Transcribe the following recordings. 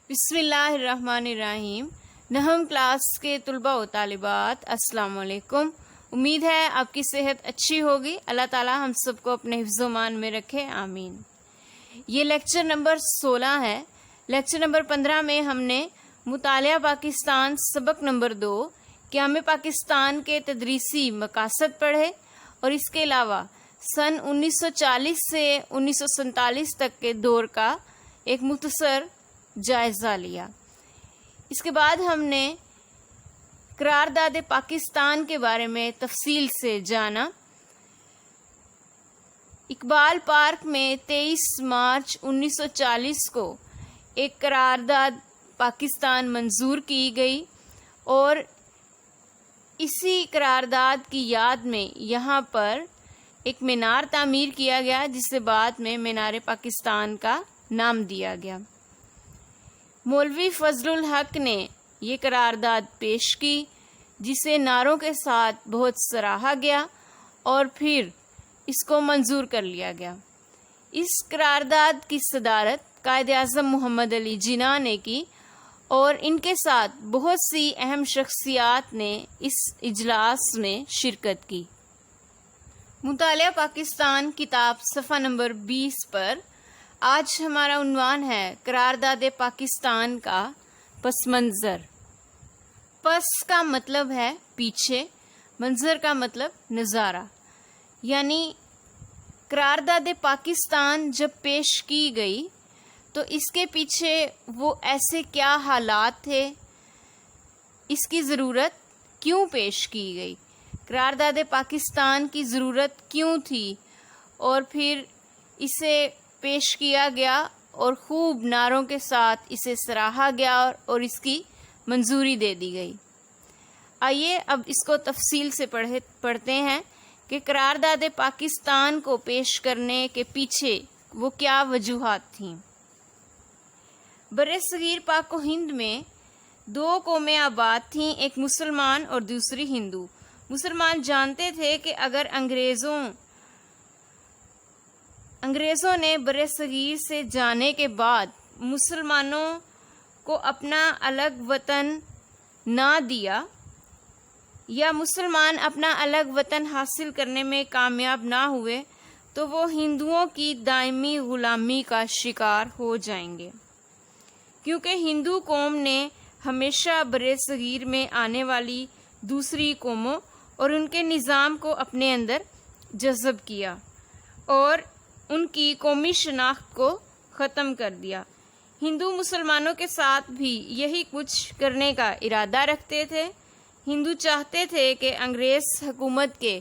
بسم اللہ الرحمن الرحیم۔ نہم کلاس کے طلباء و طالبات، السلام علیکم۔ امید ہے آپ کی صحت اچھی ہوگی۔ اللہ تعالی ہم سب کو اپنے حفظ و مان میں رکھے، آمین۔ یہ لیکچر نمبر 16 ہے۔ لیکچر نمبر 15 میں ہم نے مطالعہ پاکستان سبق نمبر 2 قیام پاکستان کے تدریسی مقاصد پڑھے اور اس کے علاوہ سن 1940 سے 1947 تک کے دور کا ایک مختصر جائزہ لیا۔ اس کے بعد ہم نے قرارداد پاکستان کے بارے میں تفصیل سے جانا۔ اقبال پارک میں 23 مارچ 1940 کو ایک قرارداد پاکستان منظور کی گئی اور اسی قرارداد کی یاد میں یہاں پر ایک مینار تعمیر کیا گیا، جسے بعد میں مینار پاکستان کا نام دیا گیا۔ مولوی فضل الحق نے یہ قرارداد پیش کی، جسے نعروں کے ساتھ بہت سراہا گیا اور پھر اس کو منظور کر لیا گیا۔ اس قرارداد کی صدارت قائد اعظم محمد علی جناح نے کی اور ان کے ساتھ بہت سی اہم شخصیات نے اس اجلاس میں شرکت کی۔ مطالعہ پاکستان کتاب صفحہ نمبر 20 پر آج ہمارا عنوان ہے قرارداد پاکستان کا پس منظر۔ پس کا مطلب ہے پیچھے، منظر کا مطلب نظارہ، یعنی قرارداد پاکستان جب پیش کی گئی تو اس کے پیچھے وہ ایسے کیا حالات تھے، اس کی ضرورت کیوں پیش کی گئی، قرارداد پاکستان کی ضرورت کیوں تھی، اور پھر اسے پیش کیا گیا اور خوب نعروں کے ساتھ اسے سراہا گیا اور اس کی منظوری دے دی گئی۔ آئیے اب اس کو تفصیل سے پڑھتے ہیں کہ قرارداد پاکستان کو پیش کرنے کے پیچھے وہ کیا وجوہات تھیں۔ برصغیر پاک و ہند میں 2 قومیں آباد تھیں، ایک مسلمان اور دوسری ہندو۔ مسلمان جانتے تھے کہ اگر انگریزوں نے برصغیر سے جانے کے بعد مسلمانوں کو اپنا الگ وطن نہ دیا یا مسلمان اپنا الگ وطن حاصل کرنے میں کامیاب نہ ہوئے تو وہ ہندوؤں کی دائمی غلامی کا شکار ہو جائیں گے، کیونکہ ہندو قوم نے ہمیشہ برصغیر میں آنے والی دوسری قوموں اور ان کے نظام کو اپنے اندر جذب کیا اور ان کی قومی شناخت کو ختم کر دیا۔ ہندو مسلمانوں کے ساتھ بھی یہی کچھ کرنے کا ارادہ رکھتے تھے۔ ہندو چاہتے تھے کہ انگریز حکومت کے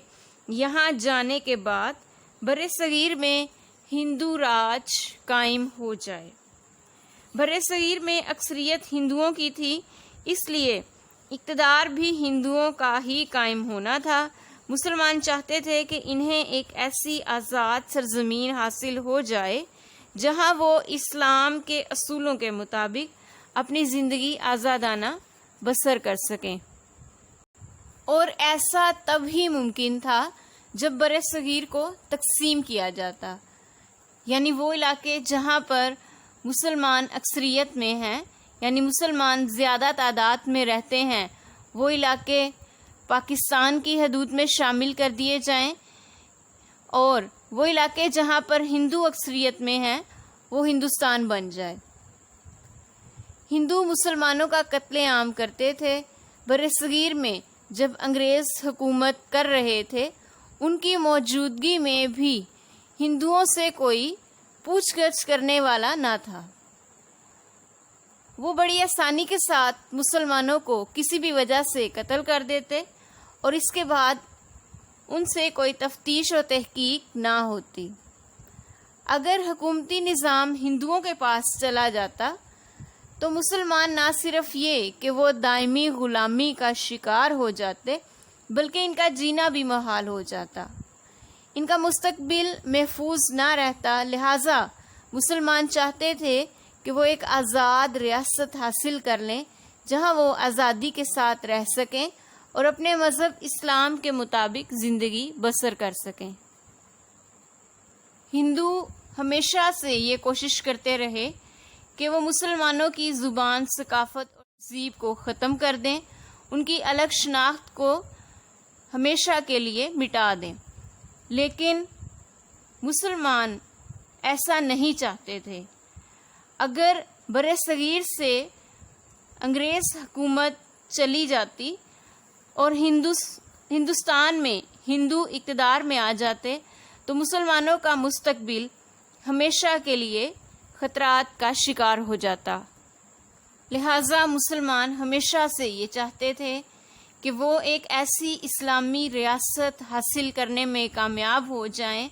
یہاں جانے کے بعد برصغیر میں ہندو راج قائم ہو جائے۔ برصغیر میں اکثریت ہندوؤں کی تھی، اس لیے اقتدار بھی ہندوؤں کا ہی قائم ہونا تھا۔ مسلمان چاہتے تھے کہ انہیں ایک ایسی آزاد سرزمین حاصل ہو جائے جہاں وہ اسلام کے اصولوں کے مطابق اپنی زندگی آزادانہ بسر کر سکیں، اور ایسا تب ہی ممکن تھا جب برصغیر کو تقسیم کیا جاتا، یعنی وہ علاقے جہاں پر مسلمان اکثریت میں ہیں، یعنی مسلمان زیادہ تعداد میں رہتے ہیں، وہ علاقے پاکستان کی حدود میں شامل کر دیے جائیں، اور وہ علاقے جہاں پر ہندو اکثریت میں ہیں وہ ہندوستان بن جائے۔ ہندو مسلمانوں کا قتل عام کرتے تھے۔ برصغیر میں جب انگریز حکومت کر رہے تھے، ان کی موجودگی میں بھی ہندوؤں سے کوئی پوچھ گچھ کرنے والا نہ تھا۔ وہ بڑی آسانی کے ساتھ مسلمانوں کو کسی بھی وجہ سے قتل کر دیتے اور اس کے بعد ان سے کوئی تفتیش و تحقیق نہ ہوتی۔ اگر حکومتی نظام ہندوؤں کے پاس چلا جاتا تو مسلمان نہ صرف یہ کہ وہ دائمی غلامی کا شکار ہو جاتے، بلکہ ان کا جینا بھی محال ہو جاتا، ان کا مستقبل محفوظ نہ رہتا۔ لہٰذا مسلمان چاہتے تھے کہ وہ ایک آزاد ریاست حاصل کر لیں جہاں وہ آزادی کے ساتھ رہ سکیں اور اپنے مذہب اسلام کے مطابق زندگی بسر کر سکیں۔ ہندو ہمیشہ سے یہ کوشش کرتے رہے کہ وہ مسلمانوں کی زبان، ثقافت اور تہذیب کو ختم کر دیں، ان کی الگ شناخت کو ہمیشہ کے لیے مٹا دیں۔ لیکن مسلمان ایسا نہیں چاہتے تھے۔ اگر برصغیر سے انگریز حکومت چلی جاتی اور ہندوستان میں ہندو اقتدار میں آ جاتے تو مسلمانوں کا مستقبل ہمیشہ کے لیے خطرات کا شکار ہو جاتا۔ لہٰذا مسلمان ہمیشہ سے یہ چاہتے تھے کہ وہ ایک ایسی اسلامی ریاست حاصل کرنے میں کامیاب ہو جائیں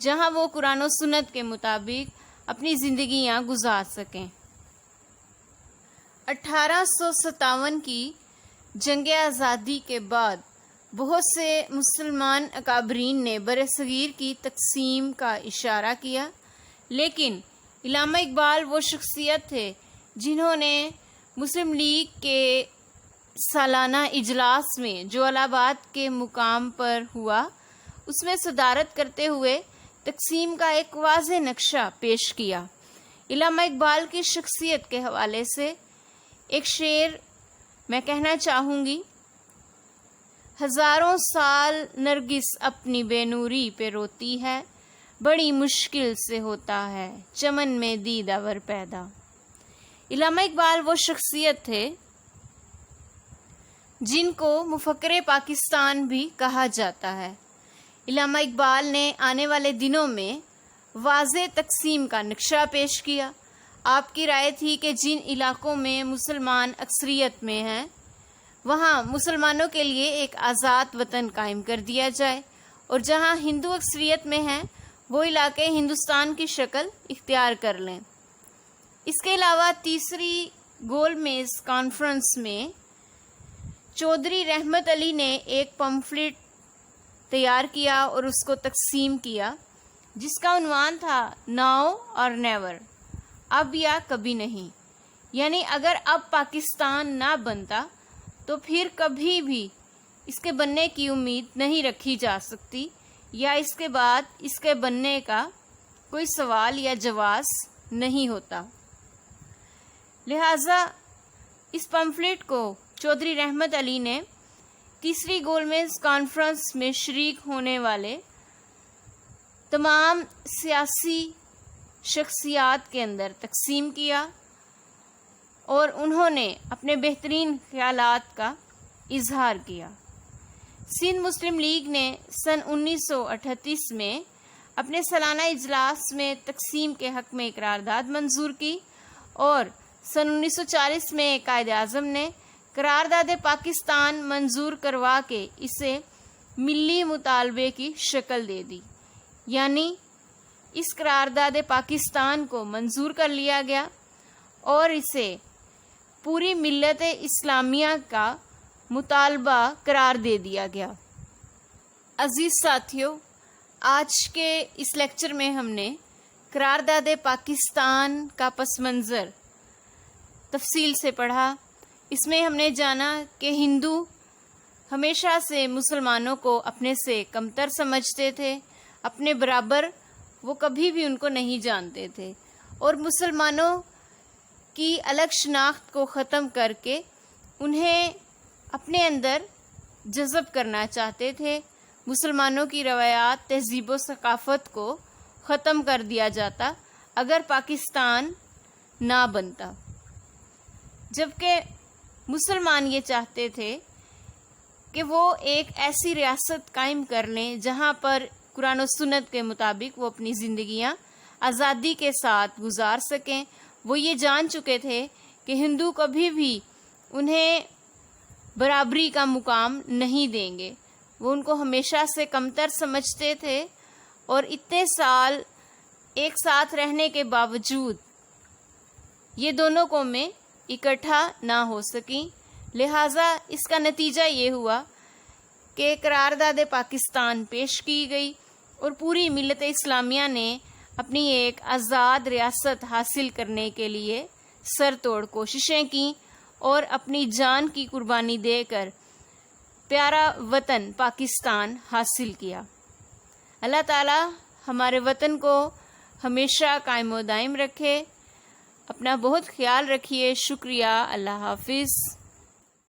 جہاں وہ قرآن و سنت کے مطابق اپنی زندگیاں گزار سکیں۔ 1857 کی جنگ آزادی کے بعد بہت سے مسلمان اکابرین نے برصغیر کی تقسیم کا اشارہ کیا، لیکن علامہ اقبال وہ شخصیت تھے جنہوں نے مسلم لیگ کے سالانہ اجلاس میں جو الہ آباد کے مقام پر ہوا اس میں صدارت کرتے ہوئے تقسیم کا ایک واضح نقشہ پیش کیا۔ علامہ اقبال کی شخصیت کے حوالے سے ایک شعر میں کہنا چاہوں گی: ہزاروں سال نرگس اپنی بے نوری پہ روتی ہے، بڑی مشکل سے ہوتا ہے چمن میں دیدہ ور پیدا۔ علامہ اقبال وہ شخصیت تھے جن کو مفکر پاکستان بھی کہا جاتا ہے۔ علامہ اقبال نے آنے والے دنوں میں واضح تقسیم کا نقشہ پیش کیا۔ آپ کی رائے تھی کہ جن علاقوں میں مسلمان اکثریت میں ہیں وہاں مسلمانوں کے لیے ایک آزاد وطن قائم کر دیا جائے، اور جہاں ہندو اکثریت میں ہیں وہ علاقے ہندوستان کی شکل اختیار کر لیں۔ اس کے علاوہ تیسری گول میز کانفرنس میں چودھری رحمت علی نے ایک پمفلٹ تیار کیا اور اس کو تقسیم کیا جس کا عنوان تھا ناؤ اور نیور، اب یا کبھی نہیں، یعنی اگر اب پاکستان نہ بنتا تو پھر کبھی بھی اس کے بننے کی امید نہیں رکھی جا سکتی، یا اس کے بعد اس کے بننے کا کوئی سوال یا جواز نہیں ہوتا۔ لہٰذا اس پمفلٹ کو چودھری رحمت علی نے تیسری گول میز کانفرنس میں شریک ہونے والے تمام سیاسی شخصیات کے اندر تقسیم کیا، اور انہوں نے اپنے بہترین خیالات کا اظہار کیا۔ سندھ مسلم لیگ نے سن 1938 میں اپنے سالانہ اجلاس میں تقسیم کے حق میں قرارداد منظور کی، اور سن 1940 میں قائد اعظم نے قرارداد پاکستان منظور کروا کے اسے ملی مطالبے کی شکل دے دی، یعنی اس قرارداد پاکستان کو منظور کر لیا گیا اور اسے پوری ملت اسلامیہ کا مطالبہ قرار دے دیا گیا۔ عزیز ساتھیو، آج کے اس لیکچر میں ہم نے قرارداد پاکستان کا پس منظر تفصیل سے پڑھا۔ اس میں ہم نے جانا کہ ہندو ہمیشہ سے مسلمانوں کو اپنے سے کمتر سمجھتے تھے، اپنے برابر وہ کبھی بھی ان کو نہیں جانتے تھے، اور مسلمانوں کی الگ شناخت کو ختم کر کے انہیں اپنے اندر جذب کرنا چاہتے تھے۔ مسلمانوں کی روایات، تہذیب و ثقافت کو ختم کر دیا جاتا اگر پاکستان نہ بنتا، جبکہ مسلمان یہ چاہتے تھے کہ وہ ایک ایسی ریاست قائم کر لیں جہاں پر قرآن و سنت کے مطابق وہ اپنی زندگیاں آزادی کے ساتھ گزار سکیں۔ وہ یہ جان چکے تھے کہ ہندو کبھی بھی انہیں برابری کا مقام نہیں دیں گے، وہ ان کو ہمیشہ سے کمتر سمجھتے تھے، اور اتنے سال ایک ساتھ رہنے کے باوجود یہ دونوں قومیں اکٹھا نہ ہو سکیں۔ لہٰذا اس کا نتیجہ یہ ہوا کہ قرارداد پاکستان پیش کی گئی اور پوری ملت اسلامیہ نے اپنی ایک آزاد ریاست حاصل کرنے کے لیے سر توڑ کوششیں کیں اور اپنی جان کی قربانی دے کر پیارا وطن پاکستان حاصل کیا۔ اللہ تعالی ہمارے وطن کو ہمیشہ قائم و دائم رکھے۔ اپنا بہت خیال رکھیے. شکریہ. اللہ حافظ.